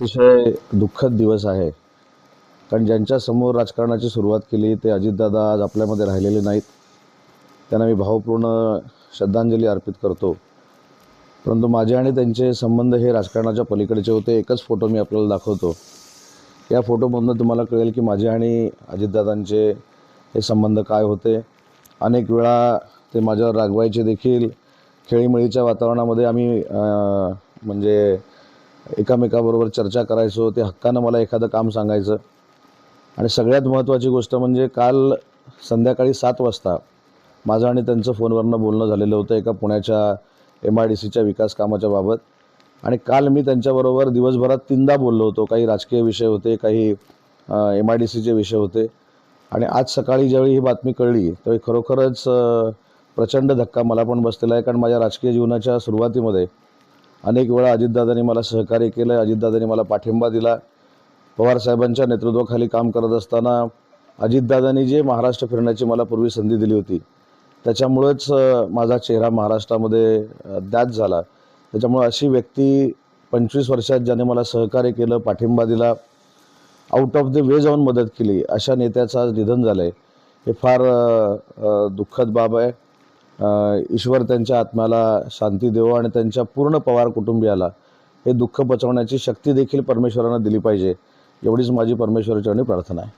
अतिशय दुःखद दिवस आहे. कारण ज्यांच्या समोर राजकारणाची सुरुवात केली ते अजितदादा आज आपल्यामध्ये राहिलेले नाहीत. त्यांना मी भावपूर्ण श्रद्धांजली अर्पित करतो. परंतु माझे आणि त्यांचे संबंध हे राजकारणाच्या पलीकडचे होते. एकच फोटो मी आपल्याला दाखवतो. या फोटोमधून तुम्हाला कळेल की माझे आणि अजितदादांचे हे संबंध काय होते. अनेक वेळा ते माझ्यावर रागवायचे देखील. खेळीमेळीच्या वातावरणामध्ये आम्ही म्हणजे एकामेकाबरोबर चर्चा करायचो. ते हक्कानं मला एखादं काम सांगायचं. आणि सगळ्यात महत्त्वाची गोष्ट म्हणजे काल संध्याकाळी 7 वाजता माझं आणि त्यांचं फोनवरनं बोलणं झालेलं होतं एका पुण्याच्या MIDCच्या विकास कामाच्या बाबत. आणि काल मी त्यांच्याबरोबर दिवसभरात 3दा बोललो होतो. काही राजकीय विषय होते, काही MIDCचे विषय होते. आणि आज सकाळी ज्यावेळी ही बातमी कळली त्यावेळी खरोखरच प्रचंड धक्का मला पण बसलेला आहे. कारण माझ्या राजकीय जीवनाच्या सुरुवातीमध्ये अनेक वेळा अजितदादांनी मला सहकार्य केलं. अजितदादांनी मला पाठिंबा दिला. पवारसाहेबांच्या नेतृत्वाखाली काम करत असताना अजितदादांनी जे महाराष्ट्र फिरण्याची मला पूर्वी संधी दिली होती त्याच्यामुळेच माझा चेहरा महाराष्ट्रामध्ये ज्ञात झाला. त्याच्यामुळे अशी व्यक्ती 25 वर्षात ज्याने मला सहकार्य केलं, पाठिंबा दिला, आउट ऑफ द वे जाऊन मदत केली, अशा नेत्याचं आज निधन झालं आहे. हे फार दुःखद बाब आहे. ईश्वर त्यांच्या आत्म्याला शांती देवो आणि त्यांच्या पूर्ण पवार कुटुंबियाला हे दुःख पचवण्याची शक्ती देखील परमेश्वरानं दिली पाहिजे, एवढीच माझी परमेश्वराचरणी प्रार्थना आहे.